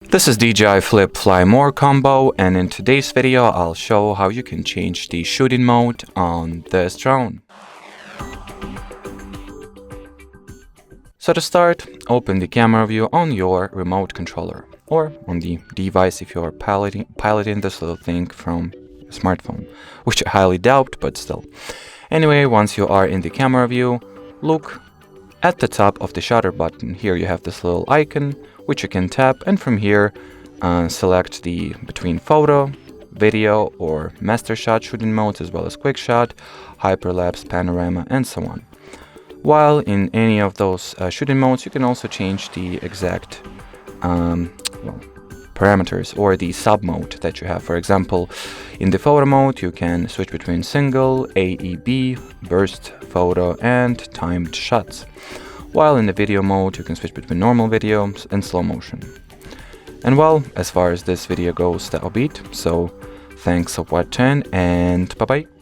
This is DJI Flip FLY MORE combo, and in today's video I'll show how you can change the shooting mode on this drone. So to start, open the camera view on your remote controller or on the device if you're piloting this little thing from a smartphone, which I highly doubt, but still. Anyway, once you are in the camera view, look at the top of the shutter button. Here you have this little icon which you can tap, and from here select the between photo, video or master shot shooting modes, as well as quick shot, hyperlapse, panorama, and so on. While in any of those shooting modes, you can also change the exact parameters or the sub mode that you have. For example, in the photo mode you can switch between single, AEB, burst photo, and timed shots. While in the video mode you can switch between normal video and slow motion. And well, as far as this video goes, that'll be it. So thanks for watching, and bye bye.